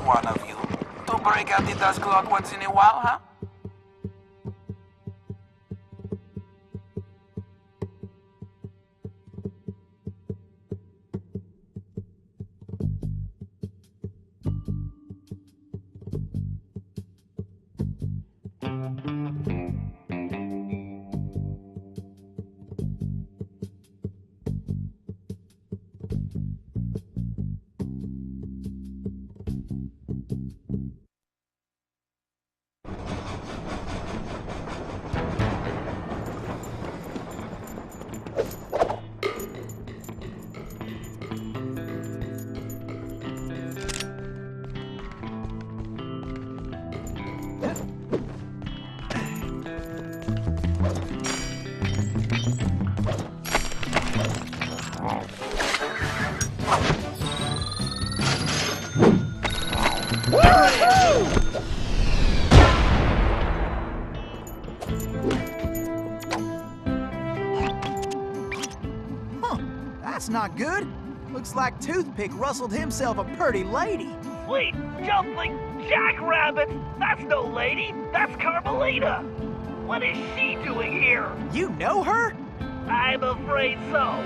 one of you. To break out the dust cloth once in a while, huh? That's not good. Looks like Toothpick rustled himself a pretty lady. Sweet jumping jackrabbit! That's no lady, that's Carmelita! What is she doing here? You know her? I'm afraid so.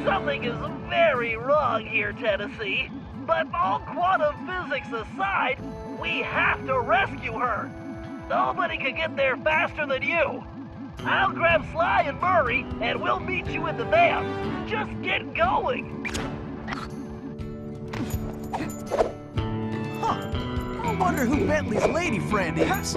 Something is very wrong here, Tennessee. But all quantum physics aside, we have to rescue her. Nobody can get there faster than you. I'll grab Sly and Murray, and we'll meet you in the van. Just get going. Huh. I wonder who Bentley's lady friend is.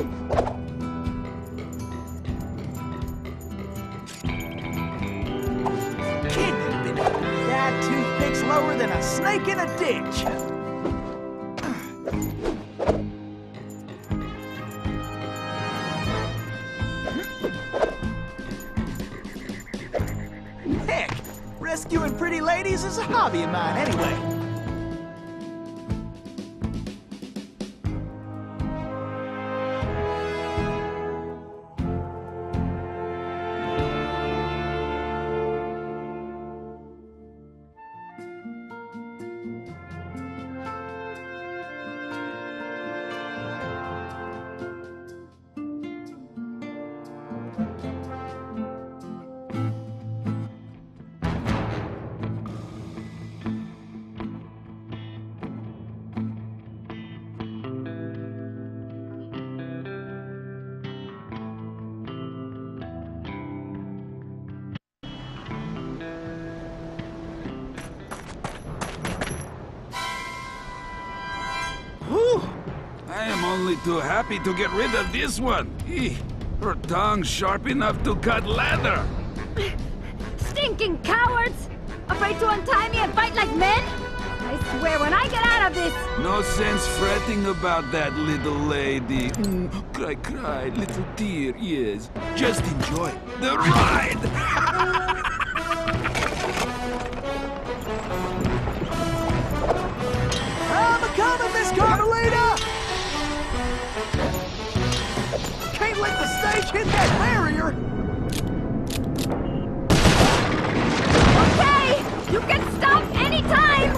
Kidding me. That Toothpick's lower than a snake in a ditch. Heck, rescuing pretty ladies is a hobby of mine anyway. I am only too happy to get rid of this one. Her tongue's sharp enough to cut leather. Stinking cowards! Afraid to untie me and fight like men? I swear when I get out of this... No sense fretting about that, little lady. Cry, cry, little tear, yes. Just enjoy the ride! I'm a-coming, Miss Carmelita! Can't let the stage hit that barrier! Okay! You can stop anytime!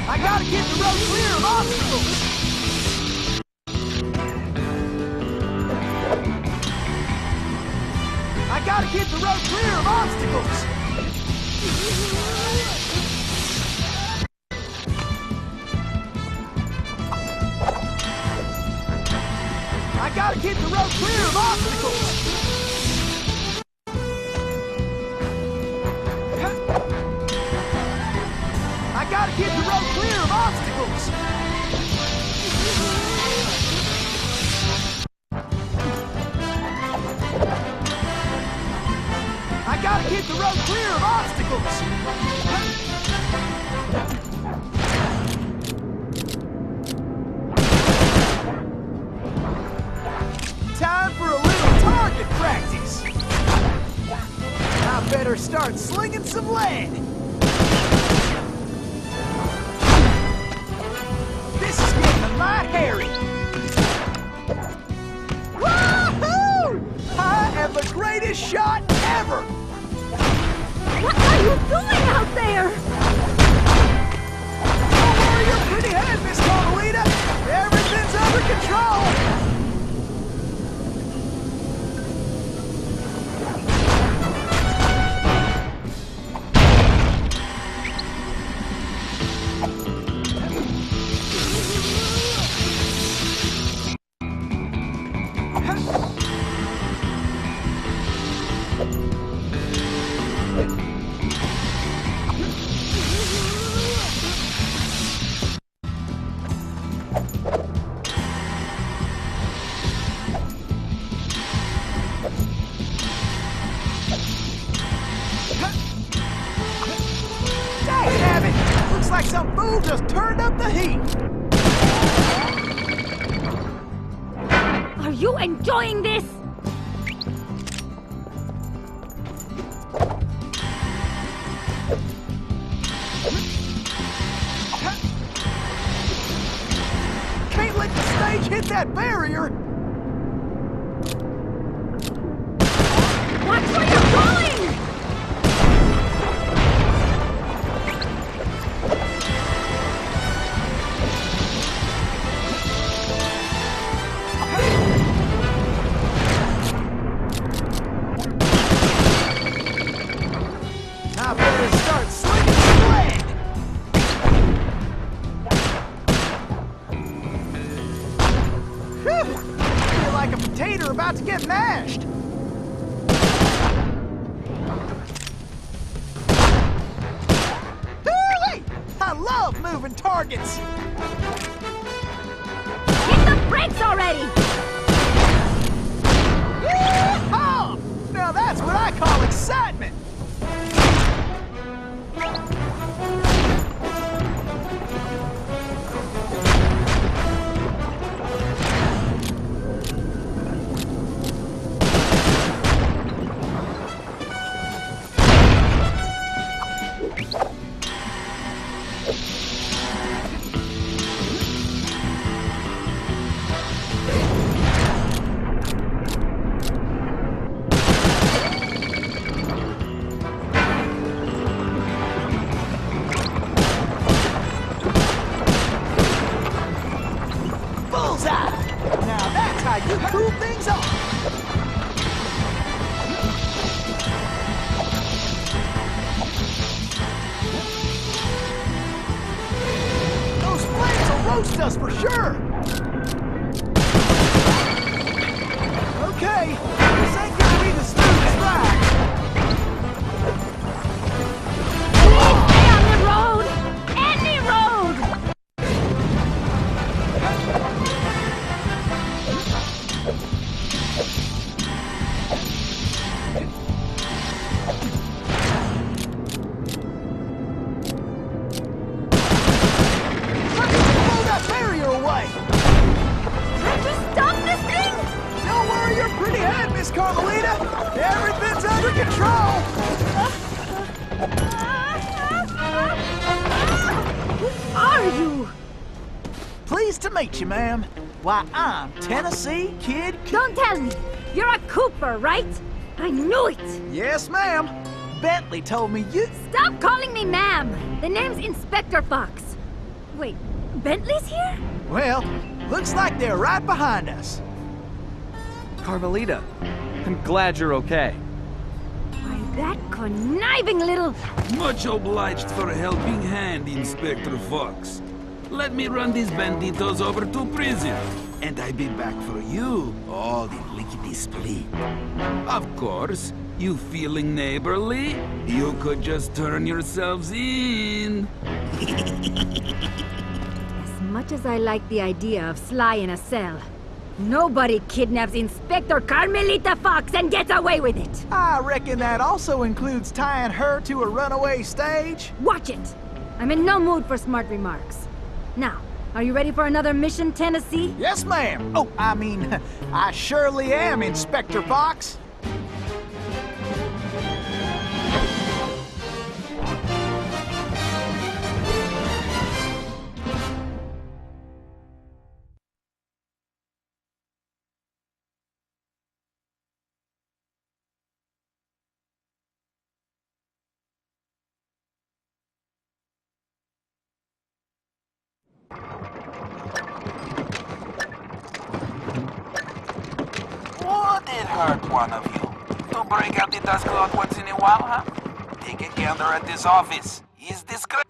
I gotta get the road clear of obstacles! I gotta get the road clear of obstacles! I gotta get the road clear of obstacles! I gotta get the road clear of obstacles! I gotta get the road clear of obstacles! Time for a little target practice! I better start slinging some lead! This is getting a lot hairy! Woohoo! I am the greatest shot ever! What are you doing out there? Looks like some fool just turned up the heat. Are you enjoying this? Can't let the stage hit that barrier. Watch where you're going! I better start slinging some lead. Whew! I feel like a potato about to get mashed. Hoo-wee! I love moving targets. Hit the brakes already! Yeehaw! Now that's what I call excitement. Bullseye! Now that's how you cool things off. Those flames will roast us for sure. Okay, this ain't gonna be the smoothest ride. Please stay on the road! Any road! Blow that barrier away. Can't you stop this thing? Don't worry your pretty head, Miss Carmelita. Everything's under control. Who are you? Pleased to meet you, ma'am. Why, I'm Tennessee Kid. Don't tell me. You're a Cooper, right? I knew it. Yes, ma'am. Bentley told me you... Stop calling me ma'am. The name's Inspector Fox. Wait, Bentley's here? Well, looks like they're right behind us. Carmelita, I'm glad you're okay. Why, that conniving little... Much obliged for a helping hand, Inspector Fox. Let me run these banditos over to prison, and I be back for you, all in lickety-split. Of course, you feeling neighborly? You could just turn yourselves in. As much as I like the idea of Sly in a cell, nobody kidnaps Inspector Carmelita Fox and gets away with it. I reckon that also includes tying her to a runaway stage. Watch it. I'm in no mood for smart remarks. Now, are you ready for another mission, Tennessee? Yes, ma'am. Oh, I mean, I surely am, Inspector Fox. Would it hurt one of you to break out the dust cloth once in a while, huh? Take a gander at this office. Is this great?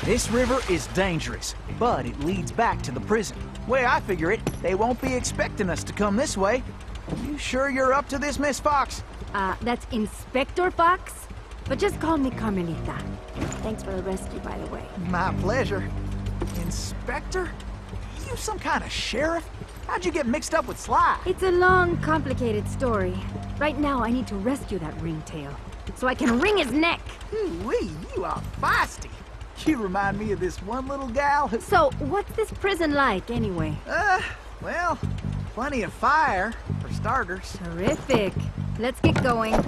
This river is dangerous, but it leads back to the prison. Way I figure it, they won't be expecting us to come this way. You sure you're up to this, Miss Fox? That's Inspector Fox? But just call me Carmelita. Thanks for the rescue, by the way. My pleasure. Inspector? You some kind of sheriff? How'd you get mixed up with Sly? It's a long, complicated story. Right now, I need to rescue that ringtail, so I can wring his neck. Ooh-wee, you are feisty. You remind me of this one little gal who... So, what's this prison like, anyway? Well, plenty of fire, for starters. Terrific. Let's get going.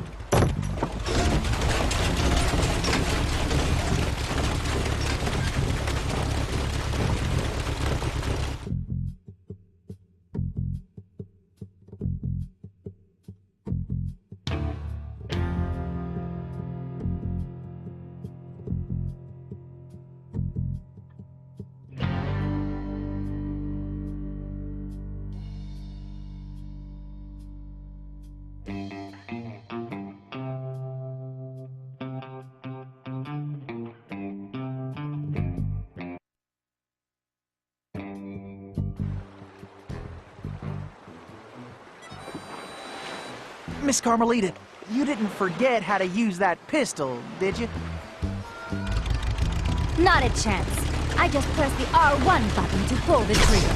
Miss Carmelita, you didn't forget how to use that pistol, did you? Not a chance. I just press the R1 button to pull the trigger.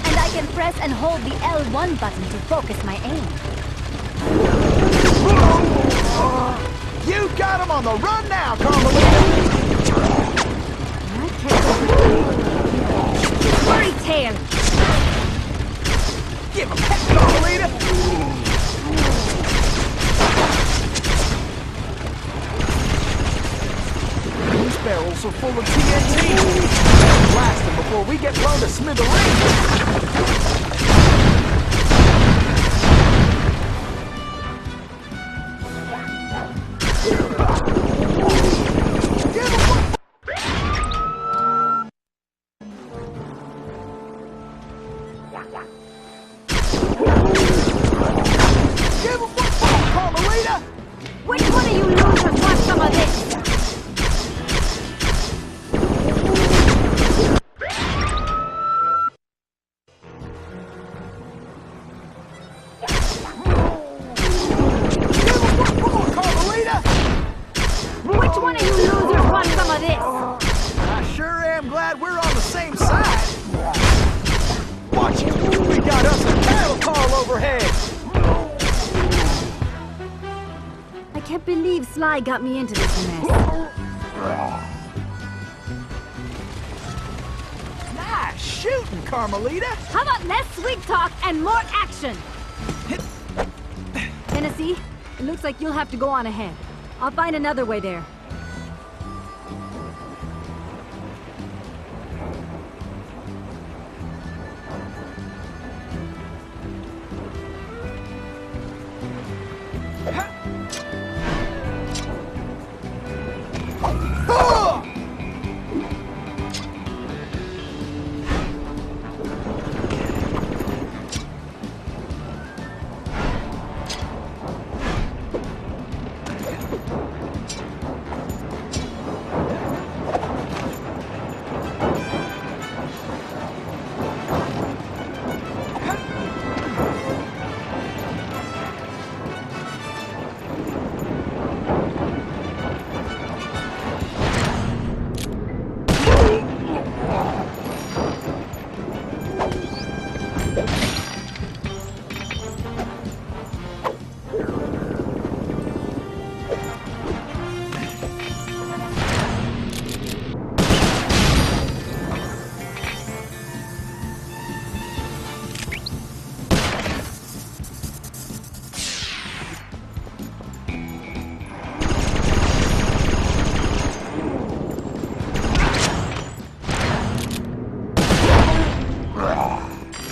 And I can press and hold the L1 button to focus my aim. You got him on the run now, Carmelita! I can't... Furry tail! Give him heck, Carmelita! These barrels are full of TNT! Blast them before we get blown to smithereens! Give him one more, Carmelita! Which one of you losers wants some of this? Which one of you losers wants some of this? I sure am glad we're on the same side. Watch it! We got us a cattle call overhead! I can't believe Sly got me into this mess. Nice shooting, Carmelita! How about less sweet talk and more action? Tennessee, it looks like you'll have to go on ahead. I'll find another way there.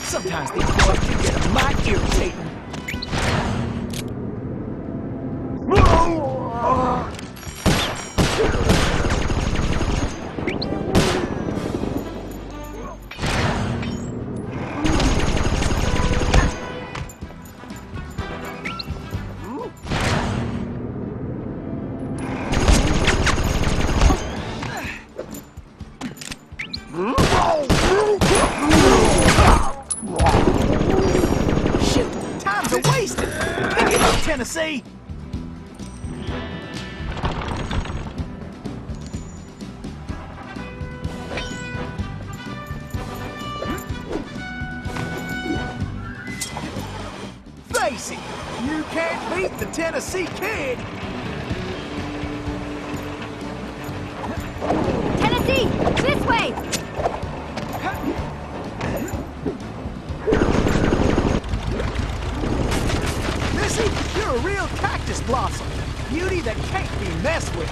Sometimes these boys can get a mite irritating. Tennessee! Face it, you can't beat the Tennessee Kid! Tennessee, this way! You're a real cactus blossom. Beauty that can't be messed with.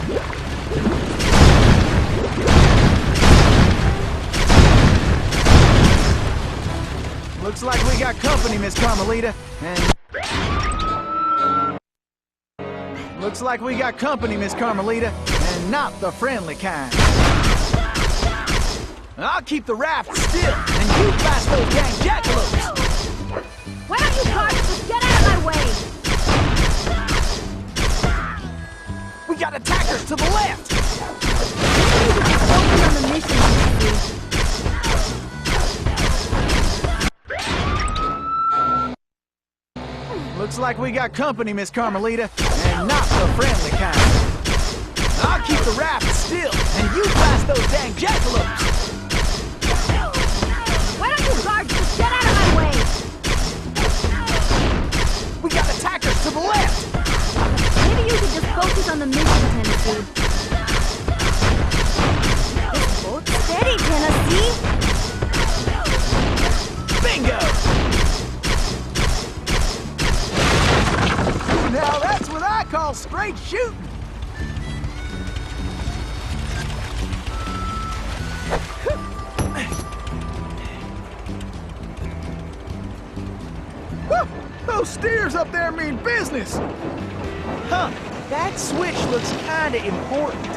Looks like we got company, Miss Carmelita. Looks like we got company, Miss Carmelita, and not the friendly kind. I'll keep the raft still, and you blast those dang jackalopes. Why don't you guards just get out of my way? We got attackers to the left! Focus on the mission, Tennessee. Looks like we got company, Miss Carmelita, and not the friendly kind. I'll keep the raft still, and you blast those dang jackalopes! Why don't you guards just get out of my way? We got attackers to the left! Maybe you should just focus on the mission, Tennessee. This boat's steady, Tennessee! Bingo! Now that's what I call straight shooting! Those steers up there mean business! Huh, that switch looks kinda important.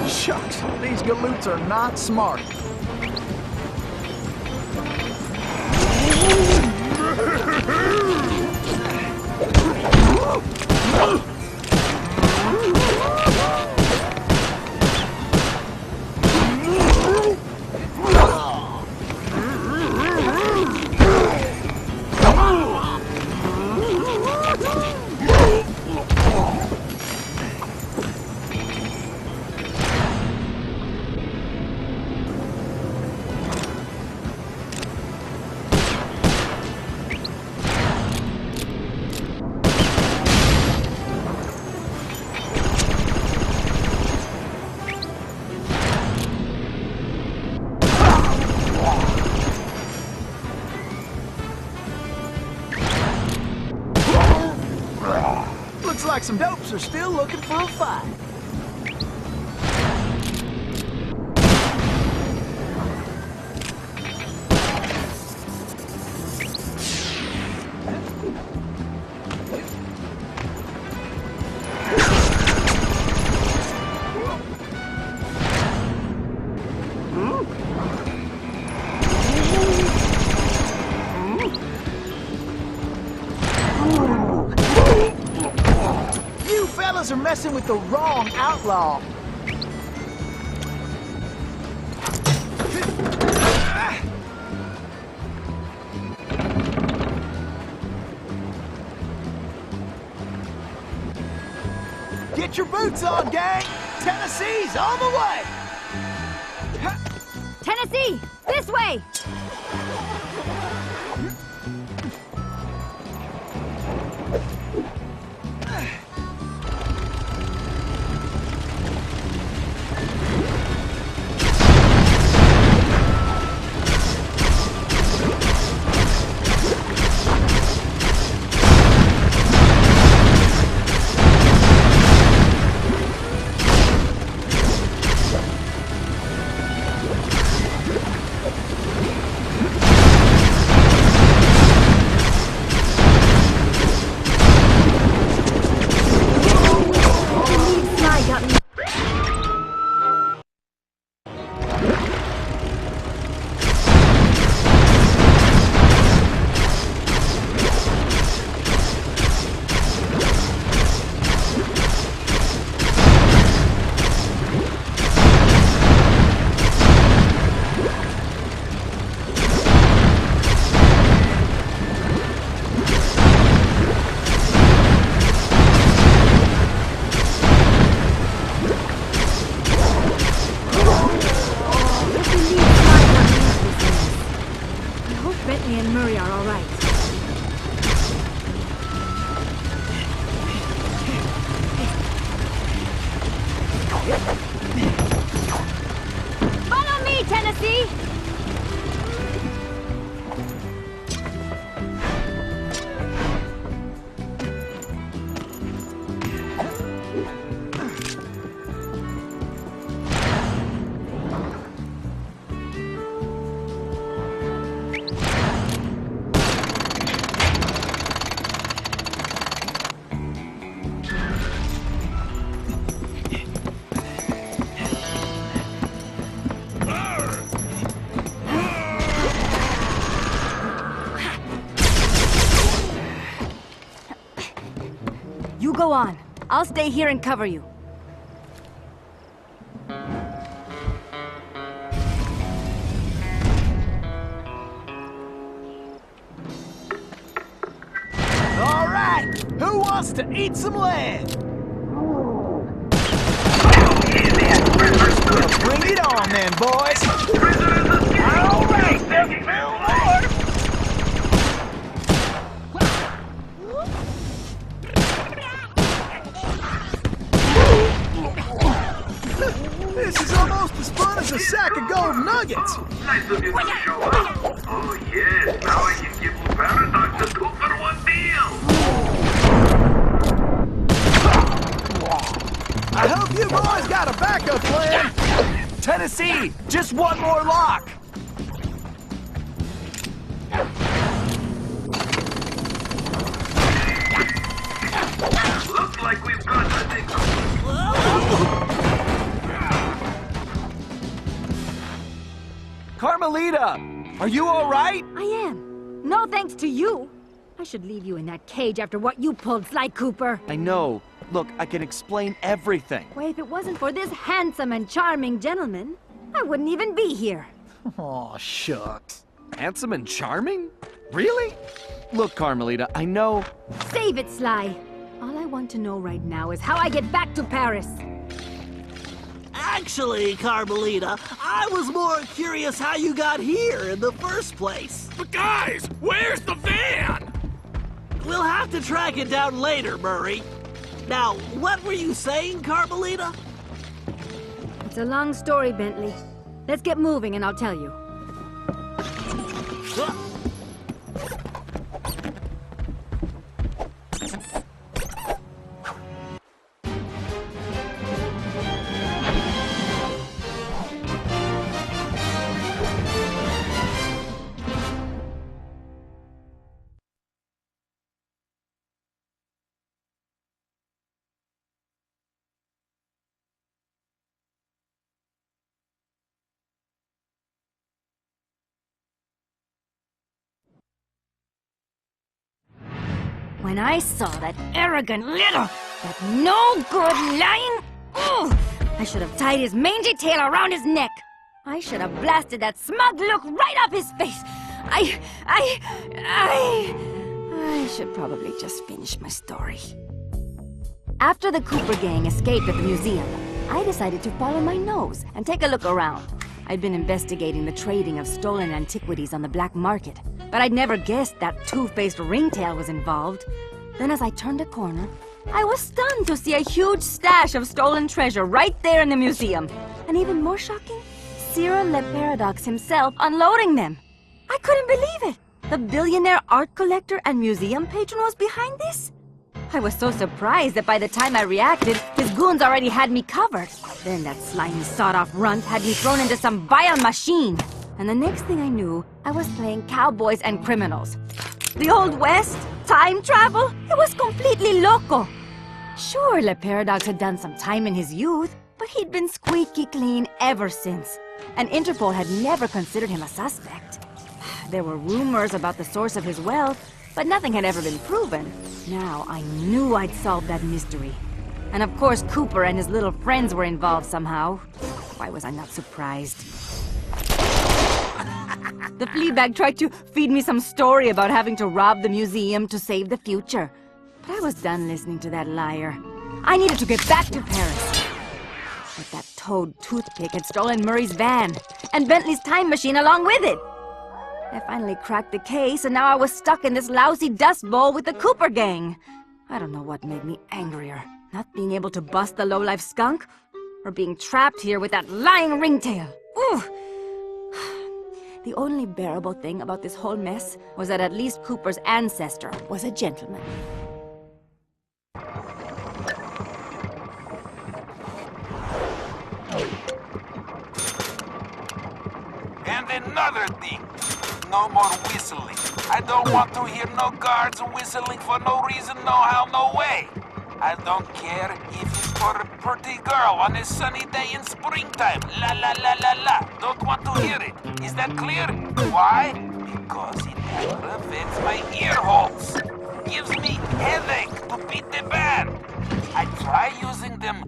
Shucks, these galoots are not smart. Looks like some dopes are still looking for a fight. You fellas are messing with the wrong outlaw. Get your boots on, gang! Tennessee's on the way! Tennessee, this way! Follow me, Tennessee! You go on. I'll stay here and cover you. All right, who wants to eat some lead? Well, bring it on then, boys. All right, then, Bill Lord! This is almost as fun as a sack of gold nuggets. Nice of you to show up. Oh, yes. Now I can give you Paradox a 2-for-1 deal. I hope you boys got a backup plan. Tennessee, just one more lock. Looks like we've got the thing. Carmelita! Are you alright? I am. No thanks to you. I should leave you in that cage after what you pulled, Sly Cooper. I know. Look, I can explain everything. Why, if it wasn't for this handsome and charming gentleman, I wouldn't even be here. Aw, shucks. Handsome and charming? Really? Look, Carmelita, I know... Save it, Sly. All I want to know right now is how I get back to Paris. Actually, Carmelita, I was more curious how you got here in the first place. But guys, where's the van? We'll have to track it down later, Murray. Now, what were you saying, Carmelita? It's a long story, Bentley. Let's get moving and I'll tell you. When I saw that arrogant little, that no-good lying... Ugh, I should have tied his mangy tail around his neck. I should have blasted that smug look right off his face. I should probably just finish my story. After the Cooper gang escaped at the museum, I decided to follow my nose and take a look around. I'd been investigating the trading of stolen antiquities on the black market, but I'd never guessed that two-faced ringtail was involved. Then as I turned a corner, I was stunned to see a huge stash of stolen treasure right there in the museum. And even more shocking, Cyril Le Paradox himself unloading them. I couldn't believe it! The billionaire art collector and museum patron was behind this? I was so surprised that by the time I reacted, his goons already had me covered. Then that slimy sawed-off runt had me thrown into some vile machine. And the next thing I knew, I was playing cowboys and criminals. The Old West? Time travel? It was completely loco. Sure, Le Paradox had done some time in his youth, but he'd been squeaky clean ever since. And Interpol had never considered him a suspect. There were rumors about the source of his wealth, but nothing had ever been proven. Now I knew I'd solved that mystery. And of course Cooper and his little friends were involved somehow. Why was I not surprised? The Fleabag tried to feed me some story about having to rob the museum to save the future. But I was done listening to that liar. I needed to get back to Paris. But that toad Toothpick had stolen Murray's van, and Bentley's time machine along with it. I finally cracked the case, and now I was stuck in this lousy dust bowl with the Cooper gang. I don't know what made me angrier. Not being able to bust the lowlife skunk, or being trapped here with that lying ringtail. Ooh! The only bearable thing about this whole mess was that at least Cooper's ancestor was a gentleman. And another thing, no more whistling. I don't want to hear no guards whistling for no reason, no how, no way. I don't care if it's for a pretty girl on a sunny day in springtime. La la la la la. Don't want to hear it. Is that clear? Why? Because it aggravates my ear holes. Gives me headache to beat the band. I try using them.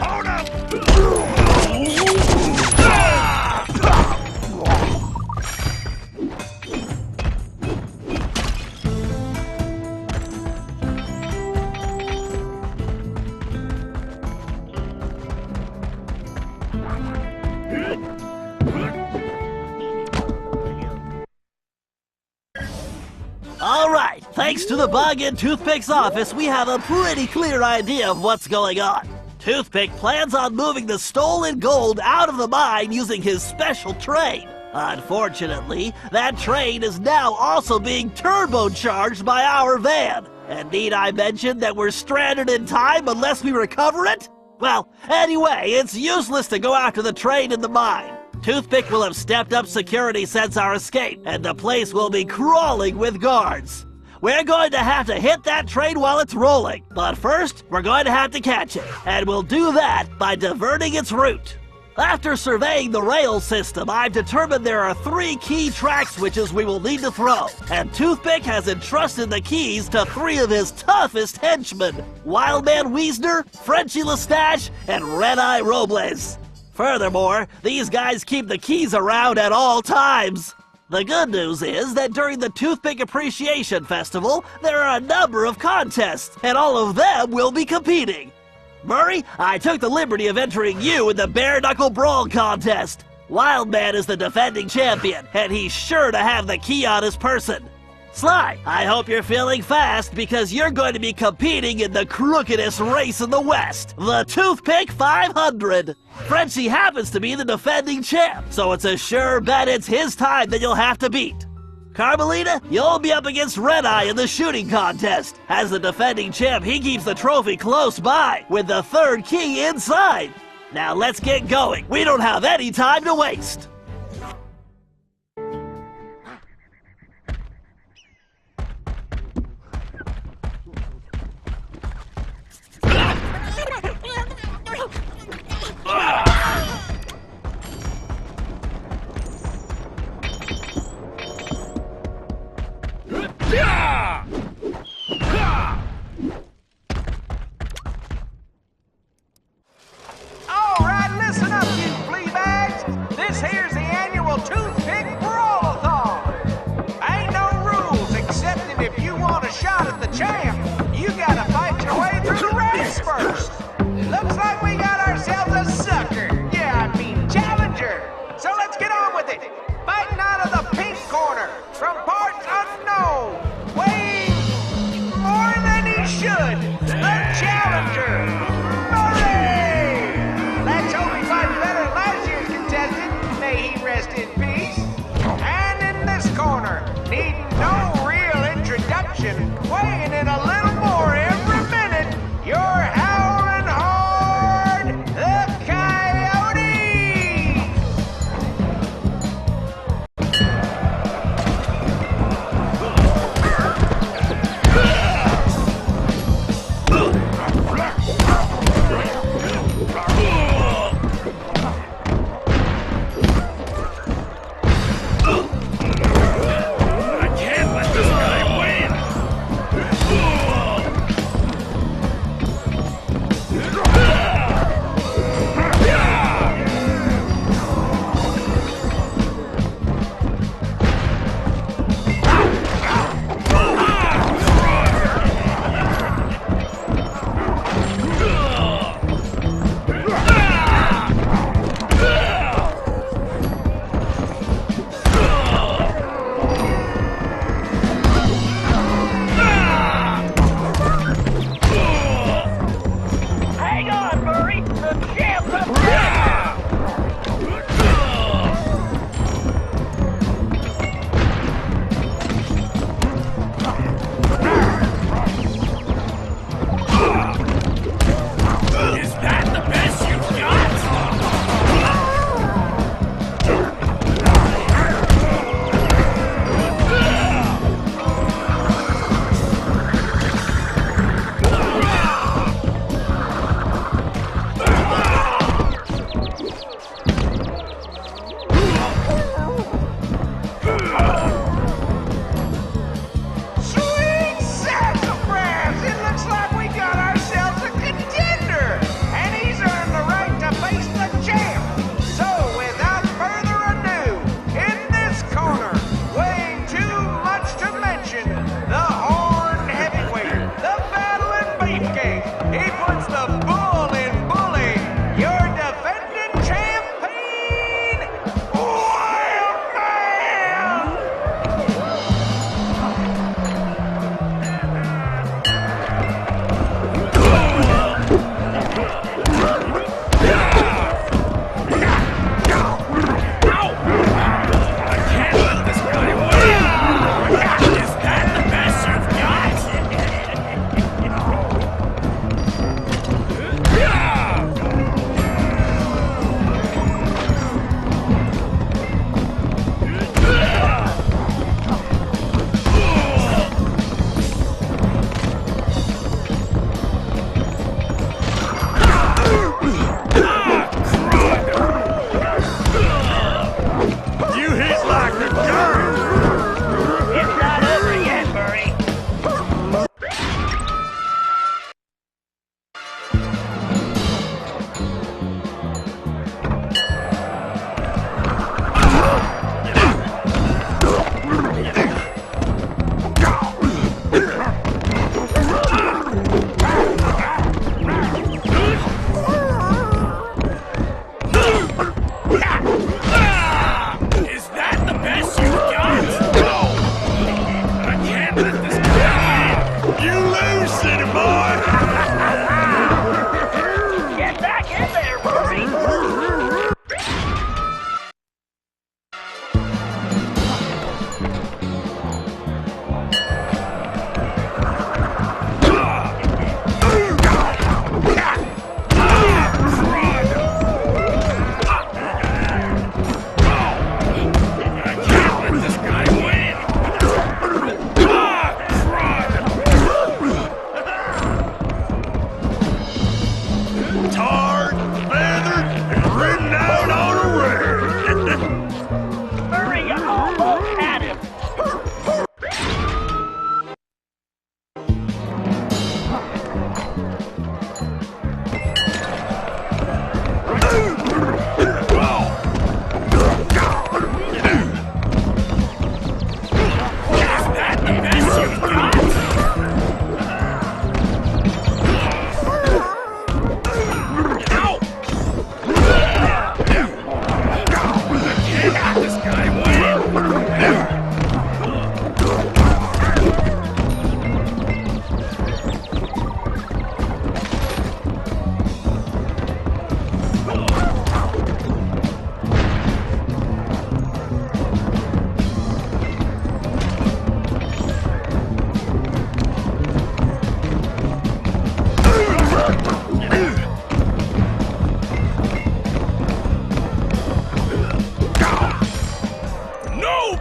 Hold up! All right, thanks to the bug in Toothpick's office, we have a pretty clear idea of what's going on. Toothpick plans on moving the stolen gold out of the mine using his special train. Unfortunately, that train is now also being turbocharged by our van. And need I mention that we're stranded in time unless we recover it? Well, anyway, it's useless to go after the train in the mine. Toothpick will have stepped up security since our escape, and the place will be crawling with guards. We're going to have to hit that train while it's rolling, but first, we're going to have to catch it, and we'll do that by diverting its route. After surveying the rail system, I've determined there are 3 key track switches we will need to throw, and Toothpick has entrusted the keys to 3 of his toughest henchmen, Wildman Wiesner, Frenchy Lestage, and Red-Eye Robles. Furthermore, these guys keep the keys around at all times. The good news is that during the Toothpick Appreciation Festival, there are a number of contests, and all of them will be competing. Murray, I took the liberty of entering you in the Bare Knuckle Brawl contest. Wildman is the defending champion, and he's sure to have the key on his person. Sly, I hope you're feeling fast because you're going to be competing in the crookedest race in the West, the Toothpick 500. Frenchie happens to be the defending champ, so it's a sure bet it's his time that you'll have to beat. Carmelita, you'll be up against Red-Eye in the shooting contest. As the defending champ, he keeps the trophy close by, with the 3rd key inside. Now let's get going. We don't have any time to waste. All right, listen up, you flea bags. This here's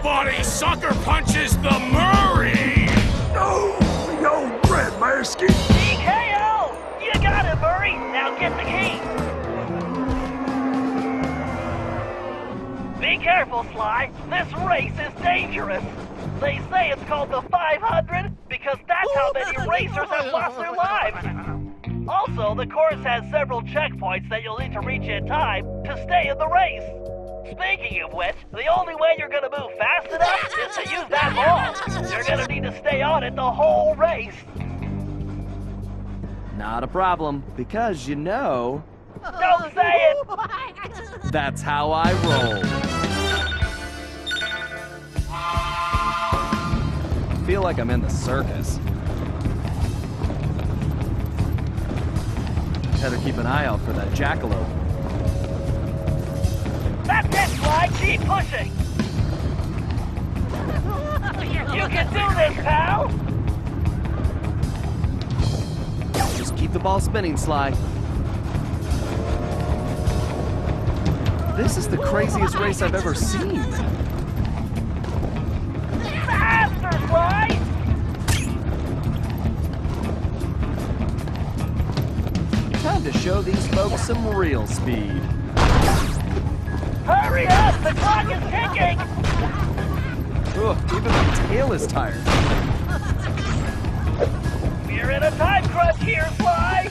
Nobody sucker punches the Murray! No! The old Red Marsky! TKO! You got it, Murray! Now get the key! Be careful, Sly. This race is dangerous. They say it's called the 500 because that's how many racers have lost their lives. Also, the course has several checkpoints that you'll need to reach in time to stay in the race. Speaking of which, the only way you're gonna move fast enough is to use that ball. You're gonna need to stay on it the whole race. Not a problem, because you know... Don't say it! That's how I roll. I feel like I'm in the circus. Better keep an eye out for that jackalope. That's it, Sly! Keep pushing! You can do this, pal! Just keep the ball spinning, Sly. This is the craziest race I've ever seen. Faster, Sly! Time to show these folks some real speed. Hurry up! The clock is ticking! Ugh, even my tail is tired. We're in a time crunch here, Sly!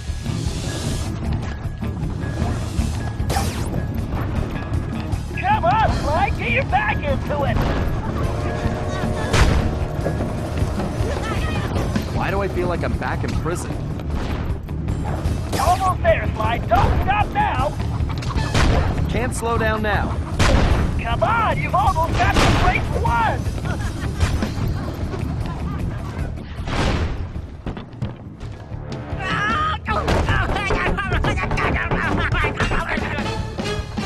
Come on, Sly! Get your back into it! Why do I feel like I'm back in prison? Almost there, Sly! Don't stop now! Can't slow down now. Come on! You've almost got the race won!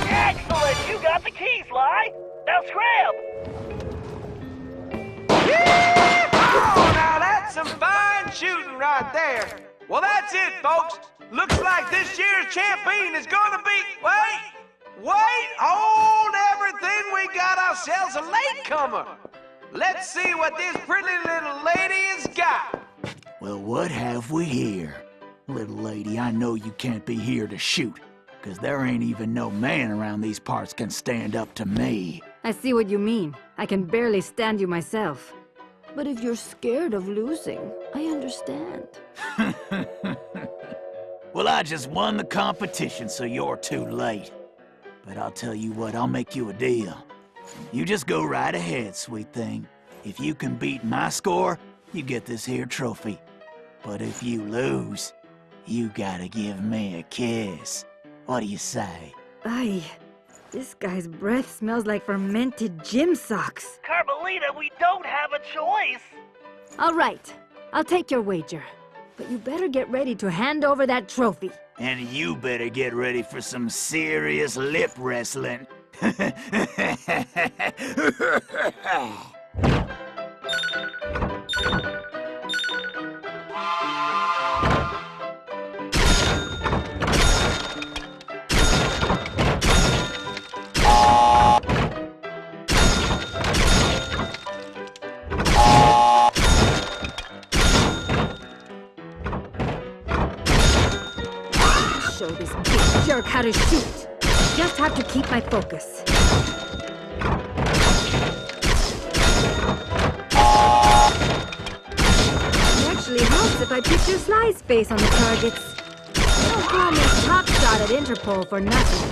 Excellent! You got the key, Sly! Now scram! Oh, now that's some fine shooting right there. Well, that's it, folks. Looks like this year's champion is gonna be... Wait, hold everything. We got ourselves a latecomer. Let's see what this pretty little lady has got. Well, what have we here? Little lady, I know you can't be here to shoot, because there ain't even no man around these parts can stand up to me. I see what you mean. I can barely stand you myself. But if you're scared of losing, I understand. Well, I just won the competition, so you're too late. But I'll tell you what, I'll make you a deal. You just go right ahead, sweet thing. If you can beat my score, you get this here trophy. But if you lose, you gotta give me a kiss. What do you say? Aye. This guy's breath smells like fermented gym socks. Carmelita, we don't have a choice! All right. I'll take your wager. But you better get ready to hand over that trophy. And you better get ready for some serious lip wrestling. Show this big jerk how to shoot. Just have to keep my focus. It actually helps if I picture Sly's face on the targets. Don't call me top shot at Interpol for nothing.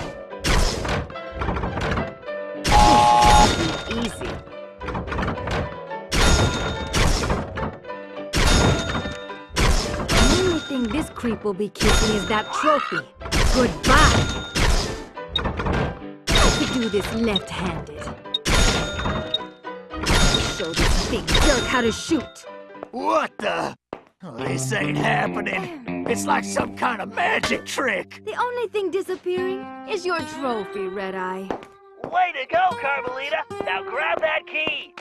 Easy. The only thing this creep will be kissing is that trophy. Goodbye. I could do this left-handed. Show this big jerk how to shoot. What the? Oh, this ain't happening. It's like some kind of magic trick. The only thing disappearing is your trophy, Red Eye. Way to go, Carmelita! Now grab that key!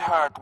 hurt.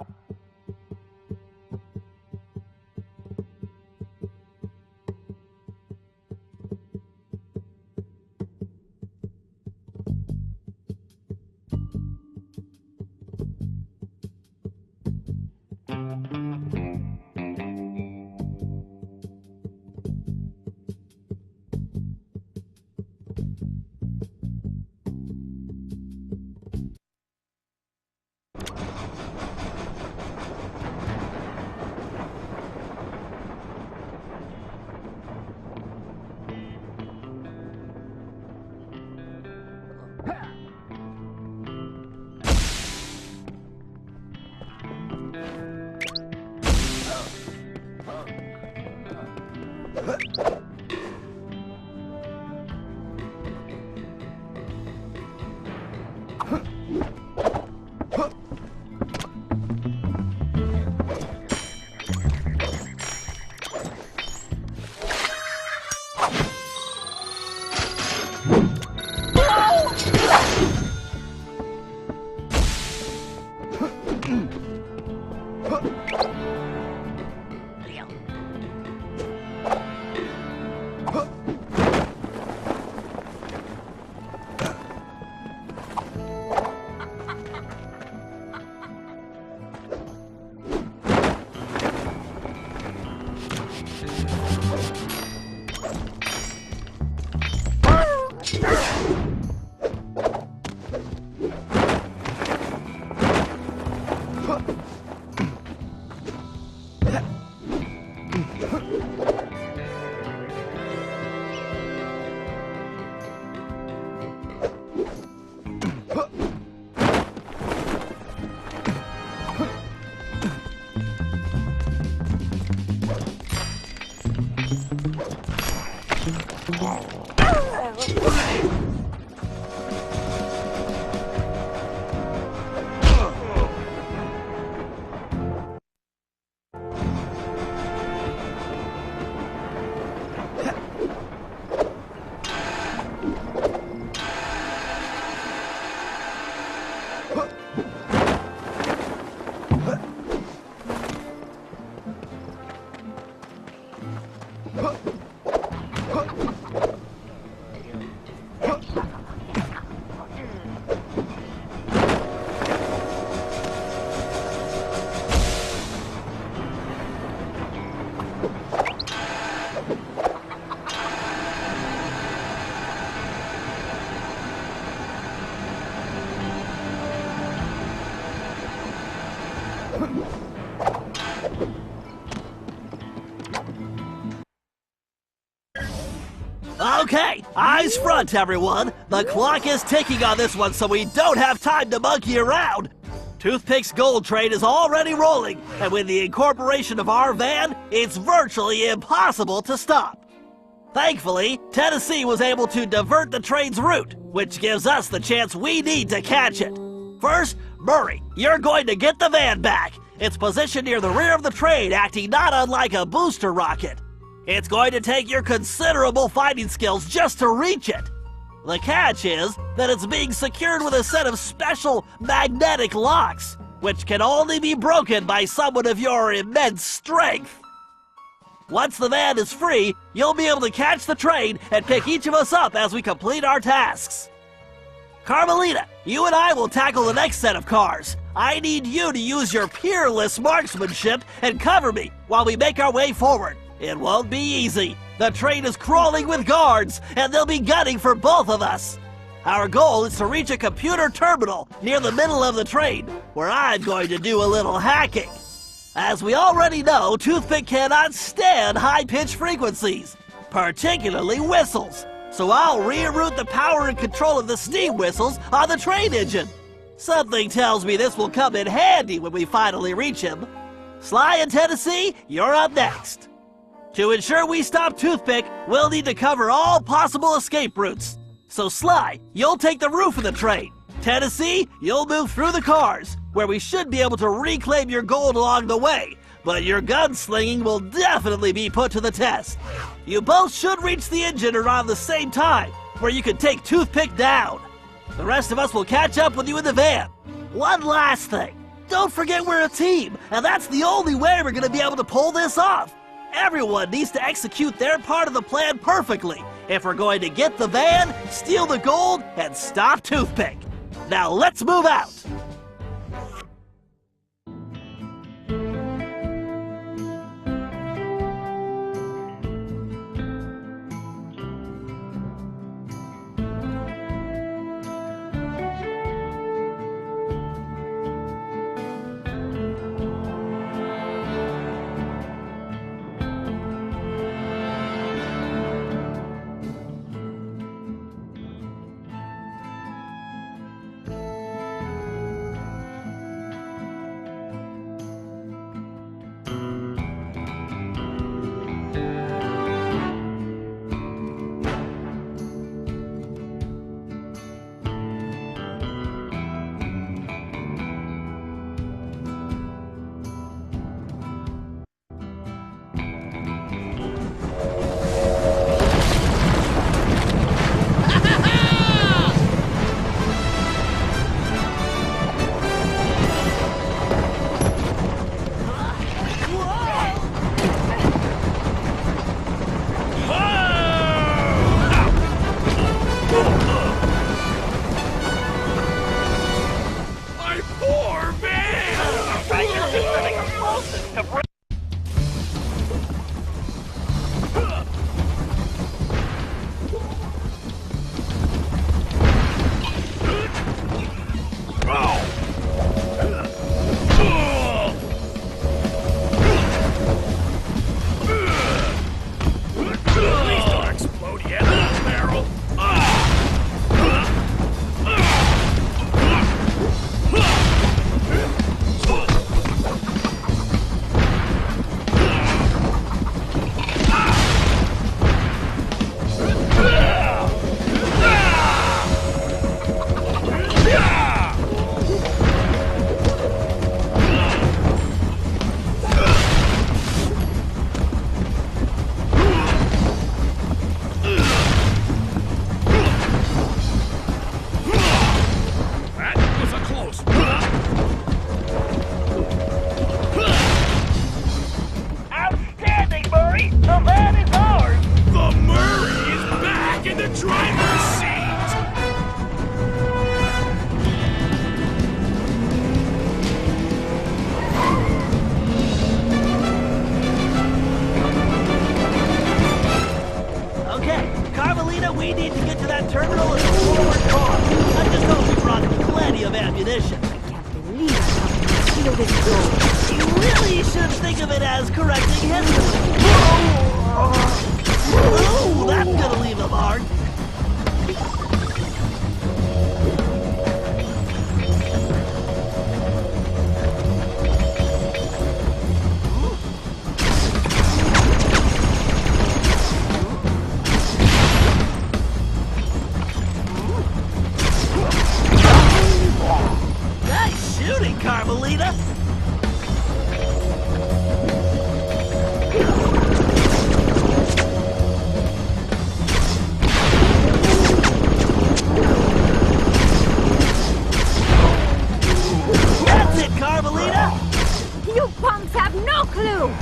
Okay, eyes front, everyone. The clock is ticking on this one, so we don't have time to monkey around. Toothpick's gold train is already rolling, and with the incorporation of our van, it's virtually impossible to stop. Thankfully, Tennessee was able to divert the train's route, which gives us the chance we need to catch it. First, Murray, you're going to get the van back. It's positioned near the rear of the train, acting not unlike a booster rocket. It's going to take your considerable fighting skills just to reach it. The catch is that it's being secured with a set of special magnetic locks, which can only be broken by someone of your immense strength. Once the van is free, you'll be able to catch the train and pick each of us up as we complete our tasks. Carmelita, you and I will tackle the next set of cars. I need you to use your peerless marksmanship and cover me while we make our way forward. It won't be easy. The train is crawling with guards, and they'll be gunning for both of us. Our goal is to reach a computer terminal near the middle of the train, where I'm going to do a little hacking. As we already know, Toothpick cannot stand high-pitched frequencies, particularly whistles. So I'll reroute the power and control of the steam whistles on the train engine. Something tells me this will come in handy when we finally reach him. Sly and Tennessee, you're up next. To ensure we stop Toothpick, we'll need to cover all possible escape routes. So Sly, you'll take the roof of the train. Tennessee, you'll move through the cars, where we should be able to reclaim your gold along the way, but your gunslinging will definitely be put to the test. You both should reach the engine around the same time, where you can take Toothpick down. The rest of us will catch up with you in the van. One last thing. Don't forget we're a team, and that's the only way we're gonna be able to pull this off. Everyone needs to execute their part of the plan perfectly if we're going to get the van, steal the gold, and stop Toothpick. Now let's move out! ammunition. I can't believe how you steal this gold. You really should think of it as correcting history. Ooh, that's gonna leave a mark. Carmelita! That's it, Carmelita! You punks have no clue!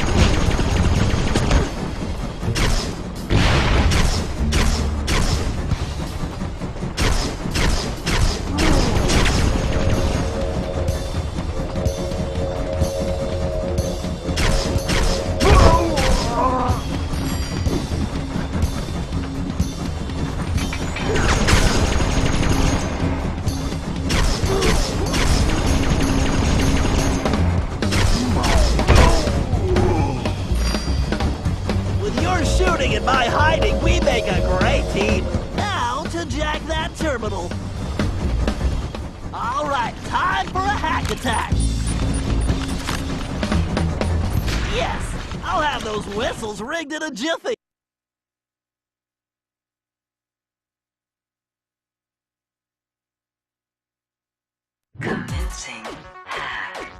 And my hiding, we make a great team. Now to jack that terminal. All right, time for a hack attack. Yes, I'll have those whistles rigged in a jiffy. Commencing hack.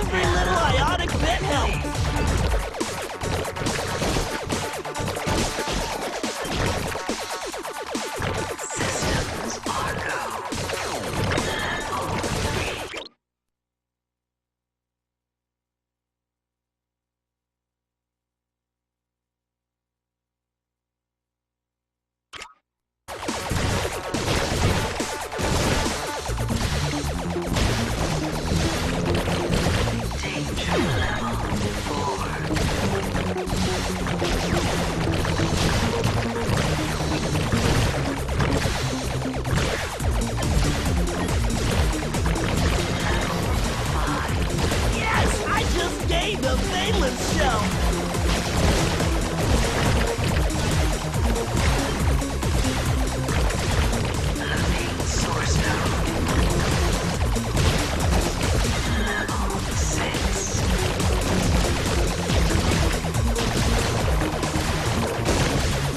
every little ionic bit helps. The valence shell! Source node. Level 6.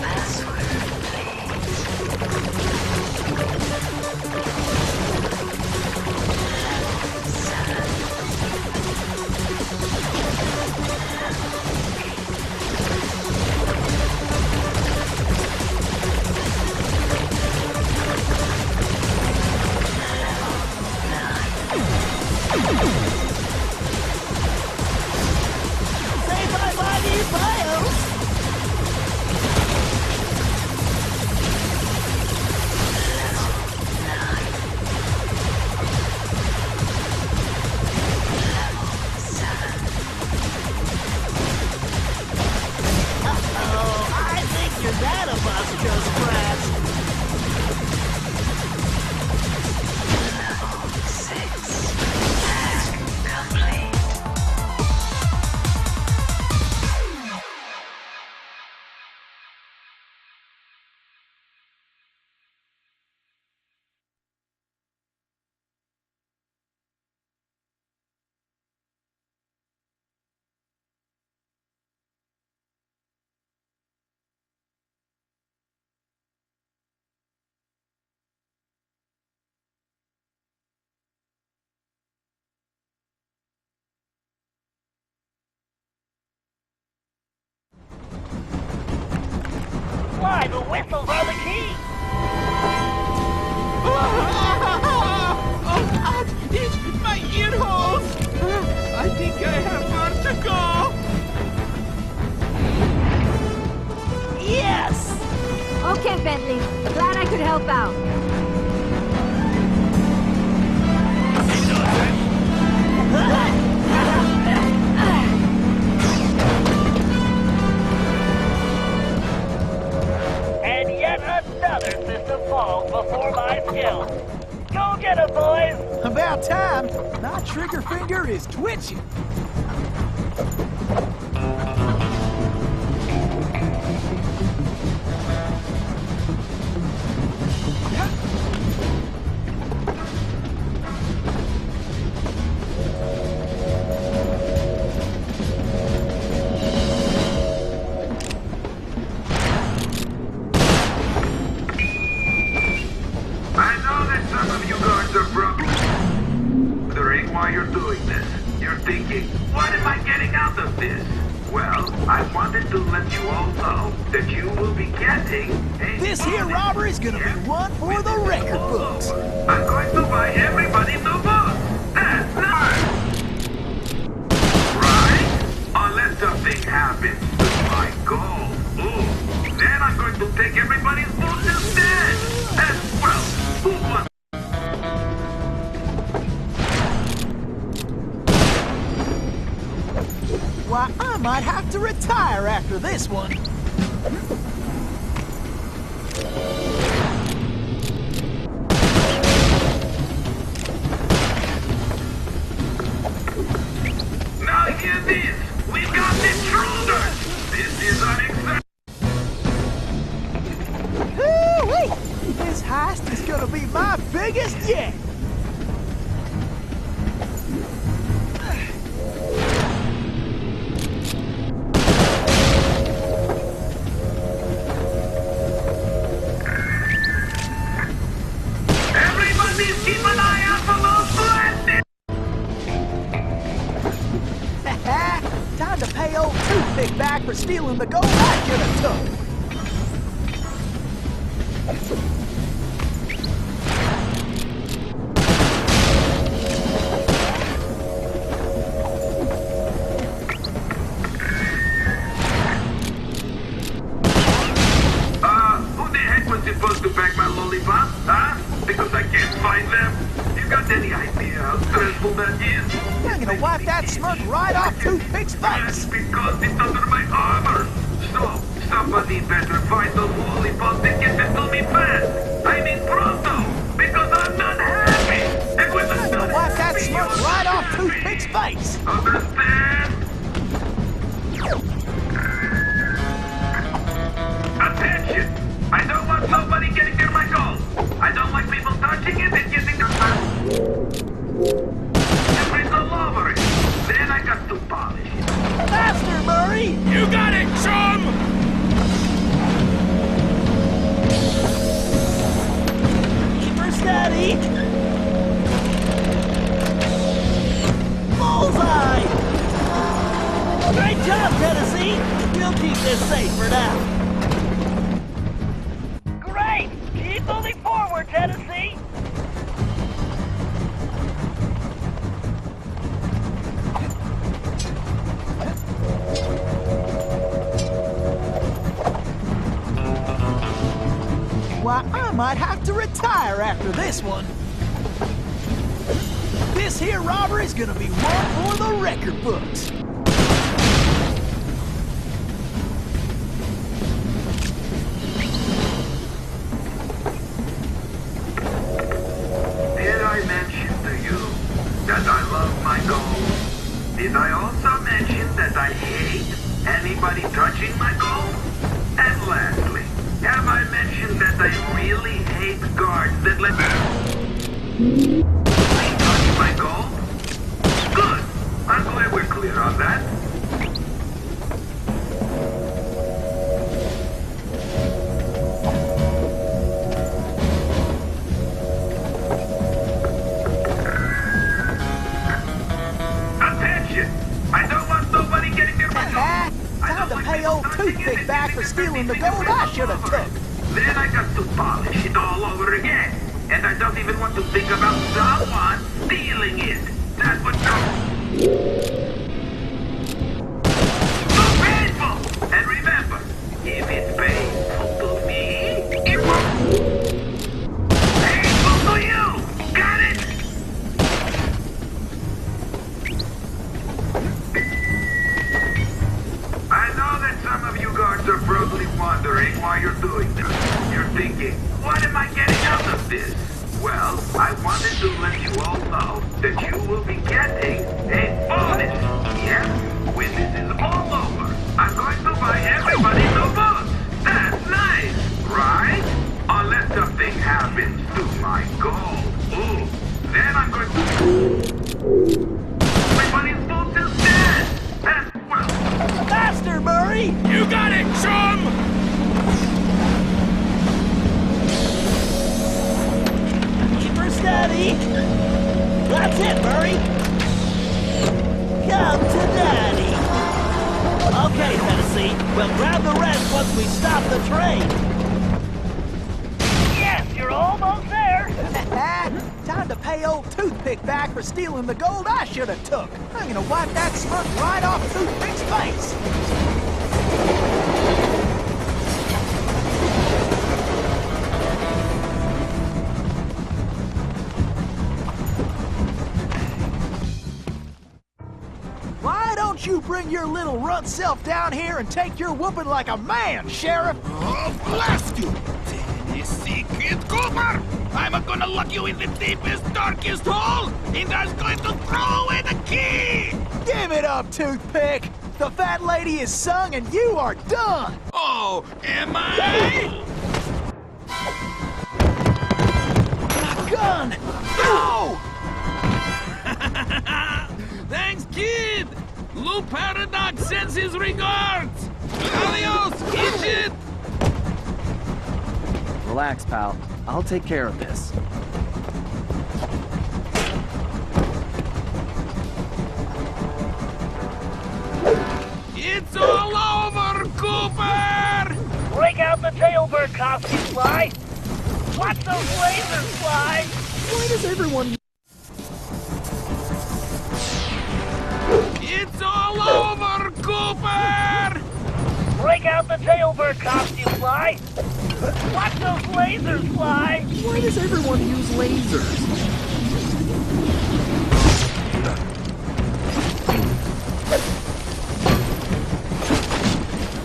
Password, Why, the whistles are the key! Oh, it's my ear holes! I think I have far to go! Yes! Okay, Bentley. Glad I could help out. And yet another system falls before my skill. Go get 'em, boys! About time. My trigger finger is twitching. You're doing this. You're thinking, what am I getting out of this? Well, I wanted to let you all know that you will be getting a This here robbery's gonna be one for the record books. I'm going to buy everybody the book. That's nice. Right? Unless something happens to my goal. Ooh. Then I'm going to take everybody's books instead. And, well, who wants? Why, I might have to retire after this one. Now hear this. We've got intruders. This is unacceptable. Woo-wee! This heist is gonna be my biggest yet. Keep an eye out for those blasted! Toothpick back for stealing the gold I should have took. Who the heck was supposed to bag my lollipop, huh? Because I can't find them? You got any idea how stressful that is? I'm gonna wipe that smirk right off Toothpick's face. Because it's under my armor. So, somebody better find those lollipops and get them to me fast. I mean pronto, because I'm not happy. And with I'm gonna wipe that smirk right off Toothpick's face. Understand? Attention! I don't want nobody getting near my gold. I don't like people touching it and getting their debris all over it. Then I got to polish it. Faster, Murray! You got it, chum! Keep her steady. Bullseye! Great job, Tennessee! We'll keep this safe for now. Great! Keep moving forward, Tennessee! Why, I might have to retire after this one. This here robbery's gonna be one for the record books. Did I mention to you that I love my gold? Did I also mention that I hate anybody touching my gold? And lastly, have I mentioned that I really hate guards that let me touch my gold? Good. I'm glad we're clear on that. Attention! I don't want nobody getting near my gold. Time to pay old Toothpick back for stealing the gold I should have took. Then I got to polish it all over again. And I don't even want to think about someone stealing it. That would so painful! And remember, if it's painful to me, it won't painful to you! Got it? I know that some of you guards are probably wondering why you're doing this. You're thinking, what am I getting out of this? Well, I wanted to let you all know that you will be getting a bonus. Yes, when this is all over, I'm going to buy everybody the books. That's nice, right? Unless something happens to my gold. Ooh, then I'm going to... Everybody's supposed to stand. And, well... Faster, Murray! You got it, chum! Keep her steady. That's it, Murray. Come to Daddy. Okay, Tennessee. We'll grab the rest once we stop the train. Yes, you're almost there! Time to pay old Toothpick back for stealing the gold I should have took. I'm gonna wipe that smirk right off Toothpick's face. Why don't you bring your little runt self down here and take your whooping like a man, Sheriff? Oh, blast you! Tennessee Kid Cooper! I'm gonna lock you in the deepest, darkest hole, and I'm going to throw away the key! Give it up, Toothpick! The fat lady is sung and you are done! Oh, am I? My gun! No! Thanks, kid! Lou Paradox sends his regards! Adios, idiot! Relax, pal. I'll take care of this. It's It's all over, Cooper! Break out the tailbird costume, Sly! Watch those lasers, Sly! Why does everyone... It's all over, Cooper! Break out the tailbird costume, Sly! Watch those lasers, Sly! Why does everyone use lasers?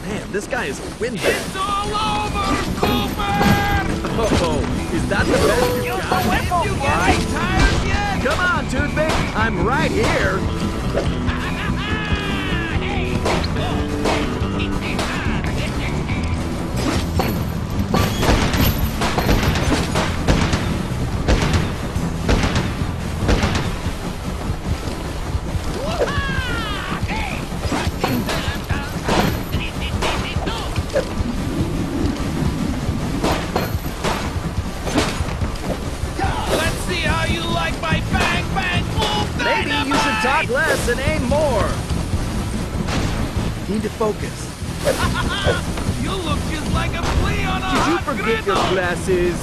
Man, this guy is a windbag. It's all over, Cooper! Oh, is that the best you Use got? the whistle, Sly! Tired yet? Come on, Toothpick! I'm right here! Let's see how you like my bang bang boom Maybe you should talk less and aim more! Need to focus. You look just like a flea on a Did you hot forget griddle. your glasses?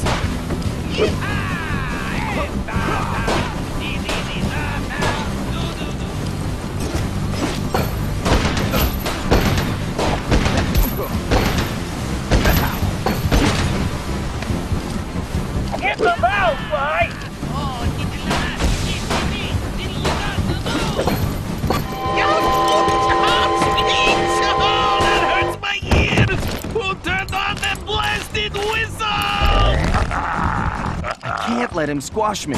Hit the valve, Sly! That hurts my ears! Who turned on that blasted whistle? I can't let him squash me.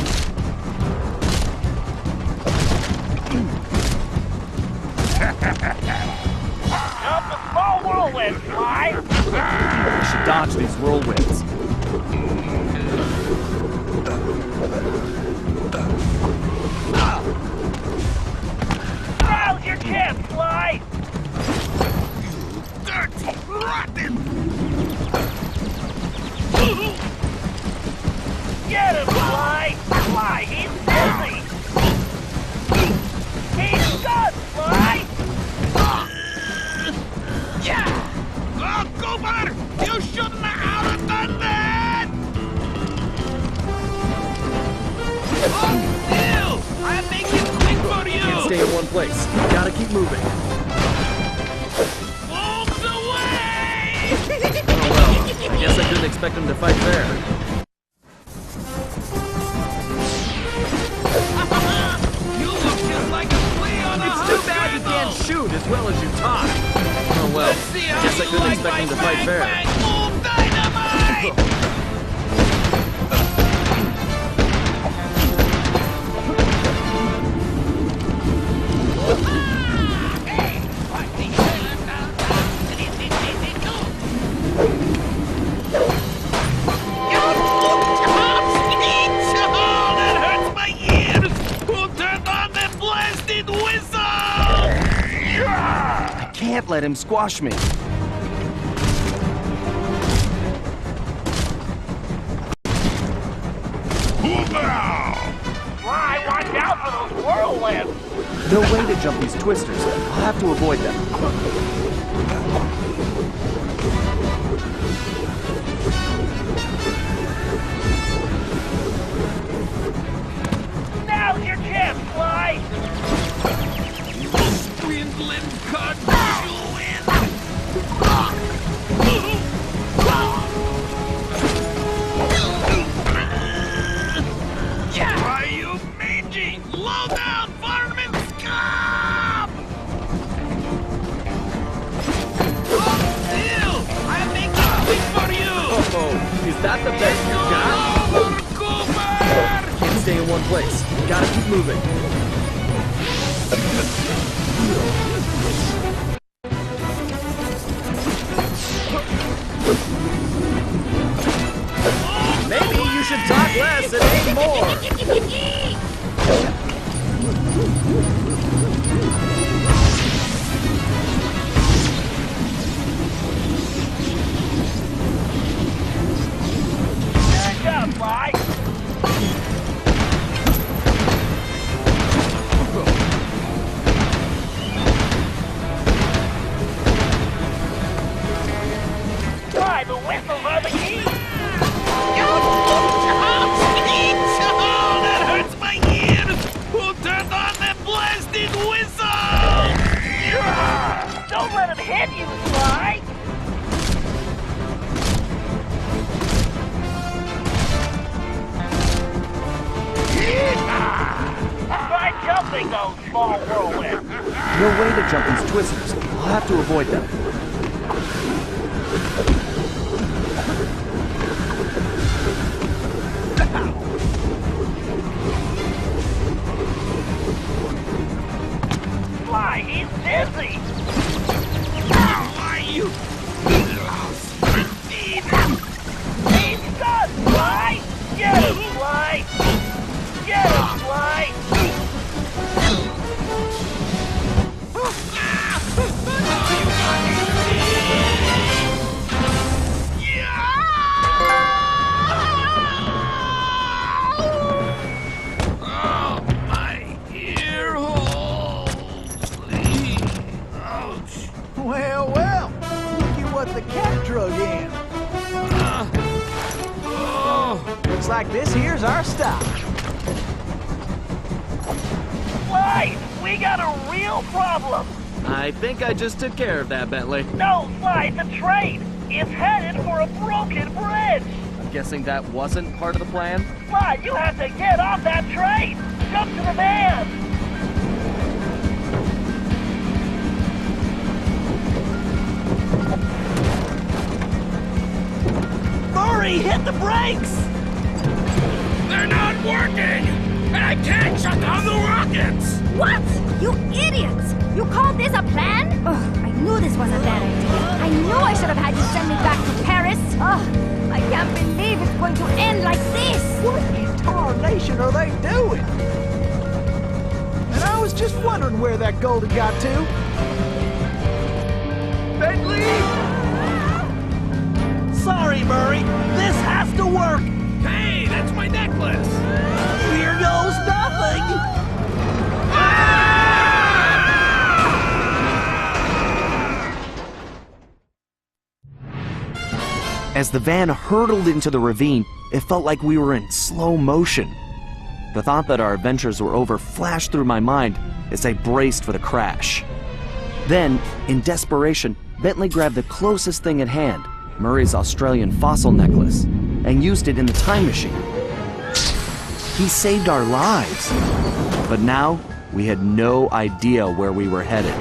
Jump the small whirlwind, Sly! I should dodge these whirlwinds. Rouse your chest, Sly! Dirty, rotten! Get him, Sly! Sly, he's dizzy! He's done, Sly! Oh, Cooper! You shouldn't have done that! Oh, ew! I'm making quick for you! Can't stay in one place. Gotta keep moving. Moves away! Oh well, I guess I couldn't expect him to fight fair. You look just like a flea on a It's hot too bad you griddle. can't shoot as well as you talk. Oh well, Let's see how I guess I you couldn't like expect my him to fight bang, fair. bang, boom, dynamite! That hurts my ears! Who turned on that blasted whistle? I can't let him squash me. Sly, watch out for those whirlwinds! No way to jump these twisters. I'll have to avoid them. Now's your chance, Sly! Swindling cut Why, you mangy, low-down varmint scum! Oh, ew! I'm making quick for you! Oh, is that the best you got? Over, Cooper! Can't stay in one place. Gotta keep moving. Maybe you should talk less and aim more. Good job, Sly! hit you, Sly! Try jumping those small whirlwinds. No way to jump these twisters. I'll have to avoid them. Sly, he's dizzy! Why you? He's done, Sly! Get him, Sly! Get him, Sly! Oh, my ear hole. Ouch. Well, well, look at what the cat drug in. Looks like this here's our stop. Sly, we got a real problem! I think I just took care of that, Bentley. No, Sly, the train! It's headed for a broken bridge! I'm guessing that wasn't part of the plan? Sly, you have to get off that train! Jump to the van! Murray, hit the brakes! They're not working! And I can't shut down the rockets! What? You idiots! You called this a plan? Ugh, I knew this was a bad idea. I knew I should have had you send me back to Paris. Ugh, I can't believe it's going to end like this. What in tarnation are they doing? And I was just wondering where that gold had got to. Bentley! Sorry, Murray. This has to work. Hey, that's my necklace! Here goes nothing. As the van hurtled into the ravine, it felt like we were in slow motion. The thought that our adventures were over flashed through my mind as I braced for the crash. Then, in desperation, Bentley grabbed the closest thing at hand, Murray's Australian fossil necklace, and used it in the time machine. He saved our lives. But now, we had no idea where we were headed.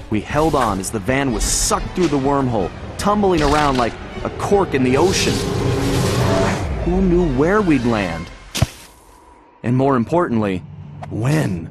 We held on as the van was sucked through the wormhole, tumbling around like a cork in the ocean. Who knew where we'd land? And more importantly, when?